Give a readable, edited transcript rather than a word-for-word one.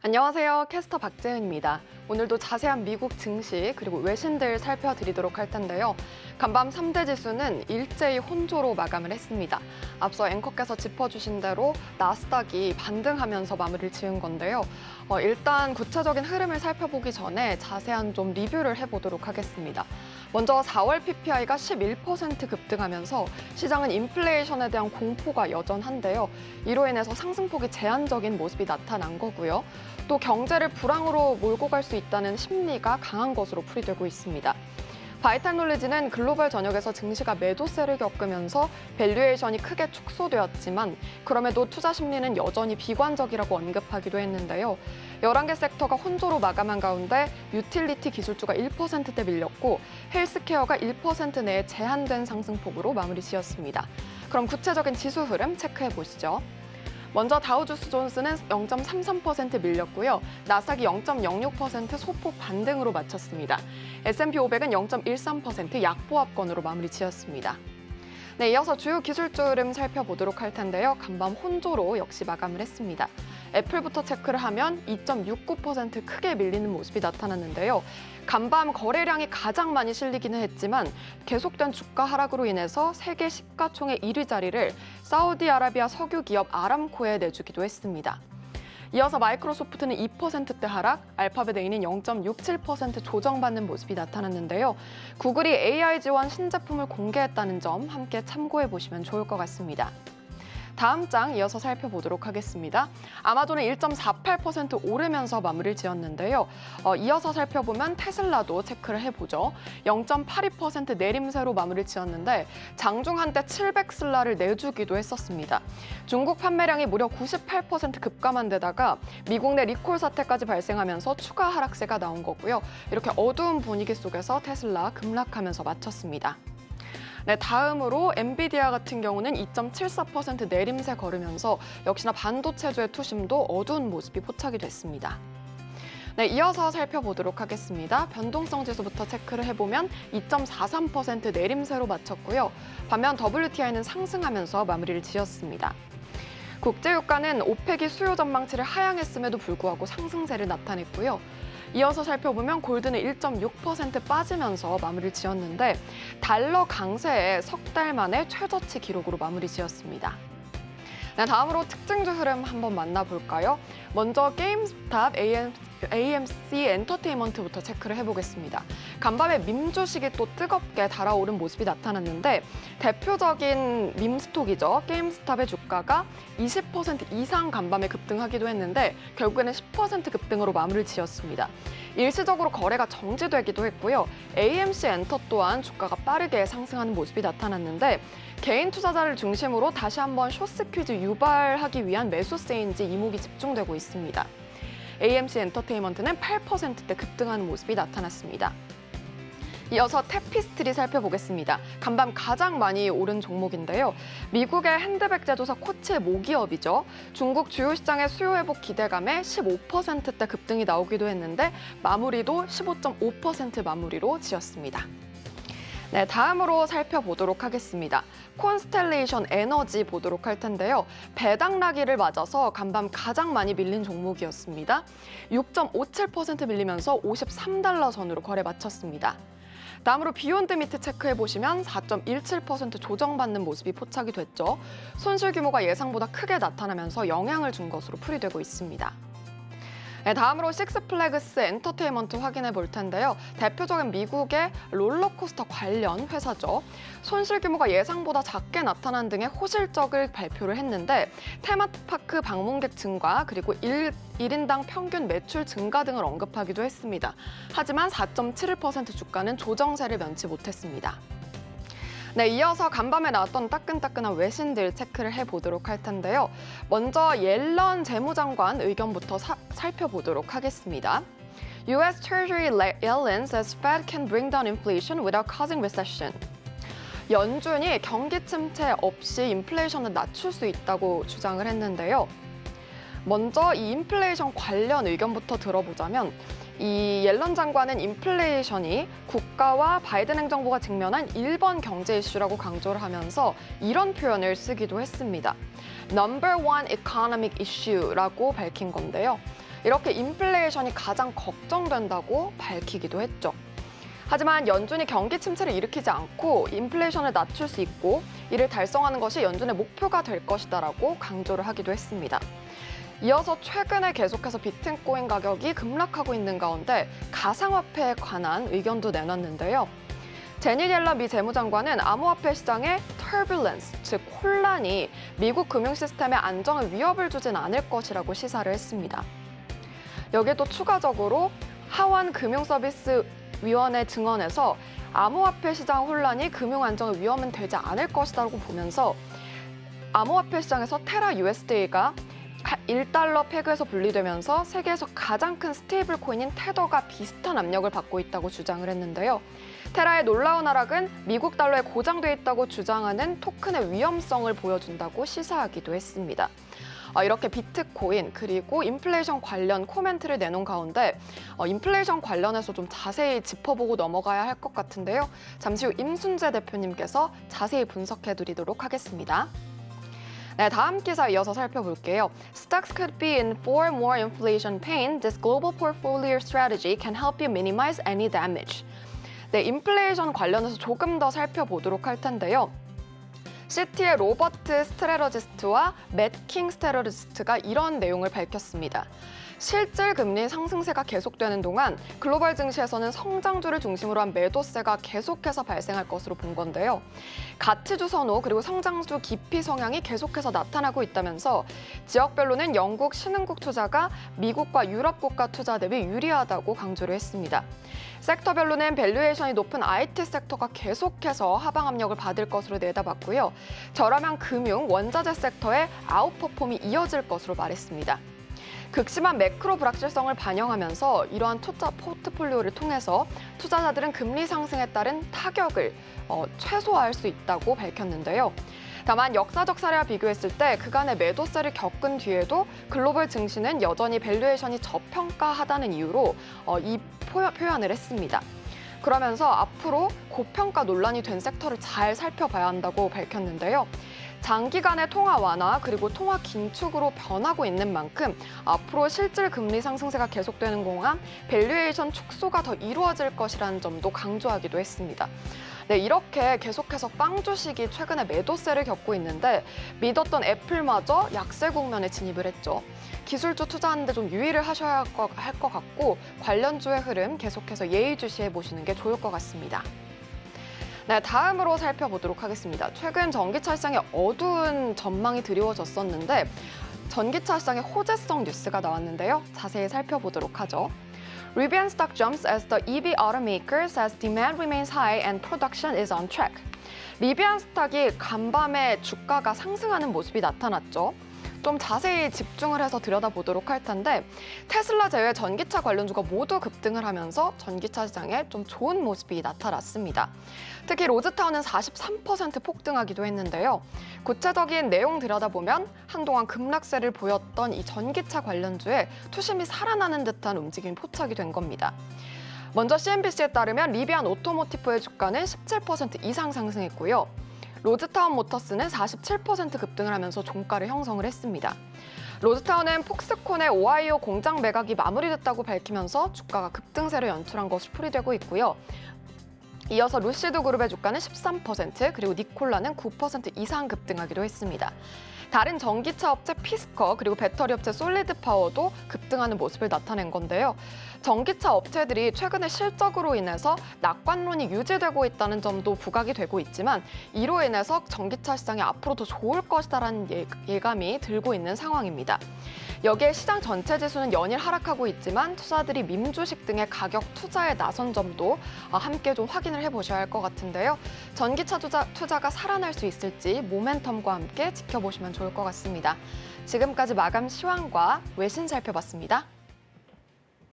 안녕하세요. 캐스터 박재은입니다. 오늘도 자세한 미국 증시 그리고 외신들 살펴드리도록 할 텐데요. 간밤 3대 지수는 일제히 혼조로 마감을 했습니다. 앞서 앵커께서 짚어주신 대로 나스닥이 반등하면서 마무리를 지은 건데요. 일단 구체적인 흐름을 살펴보기 전에 자세한 좀 리뷰를 해보도록 하겠습니다. 먼저 4월 PPI가 11% 급등하면서 시장은 인플레이션에 대한 공포가 여전한데요. 이로 인해서 상승폭이 제한적인 모습이 나타난 거고요. 또 경제를 불황으로 몰고 갈 수 있다는 심리가 강한 것으로 풀이되고 있습니다. 바이탈놀리지는 글로벌 전역에서 증시가 매도세를 겪으면서 밸류에이션이 크게 축소되었지만 그럼에도 투자 심리는 여전히 비관적이라고 언급하기도 했는데요. 11개 섹터가 혼조로 마감한 가운데 유틸리티 기술주가 1%대 밀렸고 헬스케어가 1% 내에 제한된 상승폭으로 마무리 지었습니다. 그럼 구체적인 지수 흐름 체크해 보시죠. 먼저 다우조스존스는 0.33% 밀렸고요. 나스닥이 0.06% 소폭 반등으로 마쳤습니다. S&P 500은 0.13% 약보합권으로 마무리 지었습니다. 네, 이어서 주요 기술주 흐름 살펴보도록 할 텐데요. 간밤 혼조로 역시 마감을 했습니다. 애플부터 체크를 하면 2.69% 크게 밀리는 모습이 나타났는데요. 간밤 거래량이 가장 많이 실리기는 했지만 계속된 주가 하락으로 인해서 세계 시가총액 1위 자리를 사우디아라비아 석유 기업 아람코에 내주기도 했습니다. 이어서 마이크로소프트는 2%대 하락, 알파벳 A는 0.67% 조정받는 모습이 나타났는데요. 구글이 AI 지원 신제품을 공개했다는 점 함께 참고해 보시면 좋을 것 같습니다. 다음 장 이어서 살펴보도록 하겠습니다. 아마존은 1.48% 오르면서 마무리를 지었는데요. 이어서 살펴보면 테슬라도 체크를 해보죠. 0.82% 내림세로 마무리를 지었는데 장중 한때 700슬라를 내주기도 했었습니다. 중국 판매량이 무려 98% 급감한 데다가 미국 내 리콜 사태까지 발생하면서 추가 하락세가 나온 거고요. 이렇게 어두운 분위기 속에서 테슬라 급락하면서 마쳤습니다. 네, 다음으로 엔비디아 같은 경우는 2.74% 내림세 걸으면서 역시나 반도체주의 투심도 어두운 모습이 포착이 됐습니다. 네, 이어서 살펴보도록 하겠습니다. 변동성 지수부터 체크를 해보면 2.43% 내림세로 마쳤고요. 반면 WTI는 상승하면서 마무리를 지었습니다. 국제유가는 오펙이 수요 전망치를 하향했음에도 불구하고 상승세를 나타냈고요. 이어서 살펴보면 골드는 1.6% 빠지면서 마무리를 지었는데 달러 강세에 석 달 만에 최저치 기록으로 마무리 지었습니다. 네, 다음으로 특징주 흐름 한번 만나볼까요? 먼저 게임스탑 AMC 엔터테인먼트부터 체크를 해보겠습니다. 간밤에 밈 주식이 또 뜨겁게 달아오른 모습이 나타났는데 대표적인 밈 스톡이죠. 게임스탑의 주가가 20% 이상 간밤에 급등하기도 했는데 결국에는 10% 급등으로 마무리를 지었습니다. 일시적으로 거래가 정지되기도 했고요. AMC 엔터 또한 주가가 빠르게 상승하는 모습이 나타났는데 개인 투자자를 중심으로 다시 한번 숏스퀴즈 유발하기 위한 매수세인지 이목이 집중되고 있습니다. AMC 엔터테인먼트는 8%대 급등하는 모습이 나타났습니다. 이어서 테피스트리 살펴보겠습니다. 간밤 가장 많이 오른 종목인데요. 미국의 핸드백 제조사 코치의 모기업이죠. 중국 주요 시장의 수요 회복 기대감에 15%대 급등이 나오기도 했는데 마무리도 15.5% 마무리로 지었습니다. 네, 다음으로 살펴보도록 하겠습니다. 콘스텔레이션 에너지 보도록 할 텐데요. 배당락이를 맞아서 간밤 가장 많이 밀린 종목이었습니다. 6.57% 밀리면서 53달러 선으로 거래 마쳤습니다. 다음으로 비욘드 미트 체크해보시면 4.17% 조정받는 모습이 포착이 됐죠. 손실 규모가 예상보다 크게 나타나면서 영향을 준 것으로 풀이되고 있습니다. 네, 다음으로 식스플래그스 엔터테인먼트 확인해 볼 텐데요. 대표적인 미국의 롤러코스터 관련 회사죠. 손실 규모가 예상보다 작게 나타난 등의 호실적을 발표를 했는데 테마파크 방문객 증가 그리고 1인당 평균 매출 증가 등을 언급하기도 했습니다. 하지만 4.71% 주가는 조정세를 면치 못했습니다. 네, 이어서 간밤에 나왔던 따끈따끈한 외신들 체크를 해보도록 할 텐데요. 먼저 옐런 재무장관 의견부터 살펴보도록 하겠습니다. U.S. Treasury Yellen says Fed can bring down inflation without causing recession. 연준이 경기 침체 없이 인플레이션을 낮출 수 있다고 주장을 했는데요. 먼저 이 인플레이션 관련 의견부터 들어보자면 이 옐런 장관은 인플레이션이 국가와 바이든 행정부가 직면한 1번 경제 이슈라고 강조를 하면서 이런 표현을 쓰기도 했습니다. Number one economic issue라고 밝힌 건데요. 이렇게 인플레이션이 가장 걱정된다고 밝히기도 했죠. 하지만 연준이 경기 침체를 일으키지 않고 인플레이션을 낮출 수 있고 이를 달성하는 것이 연준의 목표가 될 것이다라고 강조를 하기도 했습니다. 이어서 최근에 계속해서 비트코인 가격이 급락하고 있는 가운데 가상화폐에 관한 의견도 내놨는데요. 제닛 옐런 미 재무장관은 암호화폐 시장의 turbulence, 즉 혼란이 미국 금융 시스템의 안정에 위협을 주진 않을 것이라고 시사를 했습니다. 여기에 또 추가적으로 하원 금융서비스위원회 증언에서 암호화폐 시장 혼란이 금융 안정의 위험은 되지 않을 것이라고 보면서 암호화폐 시장에서 테라 USD가 1달러 페그에서 분리되면서 세계에서 가장 큰 스테이블 코인인 테더가 비슷한 압력을 받고 있다고 주장을 했는데요. 테라의 놀라운 하락은 미국 달러에 고정돼 있다고 주장하는 토큰의 위험성을 보여준다고 시사하기도 했습니다. 이렇게 비트코인 그리고 인플레이션 관련 코멘트를 내놓은 가운데 인플레이션 관련해서 좀 자세히 짚어보고 넘어가야 할 것 같은데요. 잠시 후 임순재 대표님께서 자세히 분석해드리도록 하겠습니다. 네, 다음 기사 이어서 살펴볼게요. Stocks could be in for more inflation pain. This global portfolio strategy can help you minimize any damage. 네, 인플레이션 관련해서 조금 더 살펴보도록 할 텐데요. 시티의 로버트 스트레러지스트와 맷킹 스트레러지스트가 이런 내용을 밝혔습니다. 실질 금리 상승세가 계속되는 동안 글로벌 증시에서는 성장주를 중심으로 한 매도세가 계속해서 발생할 것으로 본 건데요. 가치주 선호 그리고 성장주 기피 성향이 계속해서 나타나고 있다면서 지역별로는 영국 신흥국 투자가 미국과 유럽 국가 투자 대비 유리하다고 강조를 했습니다. 섹터별로는 밸류에이션이 높은 IT 섹터가 계속해서 하방 압력을 받을 것으로 내다봤고요. 저렴한 금융, 원자재 섹터의 아웃퍼폼이 이어질 것으로 말했습니다. 극심한 매크로 불확실성을 반영하면서 이러한 투자 포트폴리오를 통해서 투자자들은 금리 상승에 따른 타격을 최소화할 수 있다고 밝혔는데요. 다만 역사적 사례와 비교했을 때 그간의 매도세를 겪은 뒤에도 글로벌 증시는 여전히 밸류에이션이 저평가하다는 이유로 이 표현을 했습니다. 그러면서 앞으로 고평가 논란이 된 섹터를 잘 살펴봐야 한다고 밝혔는데요. 장기간의 통화 완화 그리고 통화 긴축으로 변하고 있는 만큼 앞으로 실질 금리 상승세가 계속되는 동안 밸류에이션 축소가 더 이루어질 것이라는 점도 강조하기도 했습니다. 네, 이렇게 계속해서 빵 주식이 최근에 매도세를 겪고 있는데 믿었던 애플마저 약세 국면에 진입을 했죠. 기술주 투자하는데 좀 유의를 하셔야 할 것 같고 관련주의 흐름 계속해서 예의주시해 보시는 게 좋을 것 같습니다. 네, 다음으로 살펴보도록 하겠습니다. 최근 전기차 시장에 어두운 전망이 드리워졌었는데 전기차 시장의 호재성 뉴스가 나왔는데요. 자세히 살펴보도록 하죠. Rivian stock jumps as the EV automaker says demand remains high and production is on track. 리비안 스탁이 간밤에 주가가 상승하는 모습이 나타났죠. 좀 자세히 집중을 해서 들여다보도록 할 텐데 테슬라 제외 전기차 관련주가 모두 급등을 하면서 전기차 시장에 좀 좋은 모습이 나타났습니다. 특히 로즈타운은 43% 폭등하기도 했는데요. 구체적인 내용 들여다보면 한동안 급락세를 보였던 이 전기차 관련주에 투심이 살아나는 듯한 움직임이 포착이 된 겁니다. 먼저 CNBC에 따르면 리비안 오토모티프의 주가는 17% 이상 상승했고요. 로즈타운 모터스는 47% 급등을 하면서 종가를 형성을 했습니다. 로즈타운은 폭스콘의 오하이오 공장 매각이 마무리됐다고 밝히면서 주가가 급등세를 연출한 것으로 풀이되고 있고요. 이어서 루시드 그룹의 주가는 13%, 그리고 니콜라는 9% 이상 급등하기도 했습니다. 다른 전기차 업체 피스커 그리고 배터리 업체 솔리드 파워도 급등하는 모습을 나타낸 건데요. 전기차 업체들이 최근에 실적으로 인해서 낙관론이 유지되고 있다는 점도 부각이 되고 있지만 이로 인해서 전기차 시장이 앞으로 더 좋을 것이다라는 예감이 들고 있는 상황입니다. 여기에 시장 전체 지수는 연일 하락하고 있지만 투자들이 밈주식 등의 가격 투자에 나선 점도 함께 좀 확인을 해보셔야 할 것 같은데요. 전기차 투자가 살아날 수 있을지 모멘텀과 함께 지켜보시면 좋을 것 같습니다. 지금까지 마감 시황과 외신 살펴봤습니다.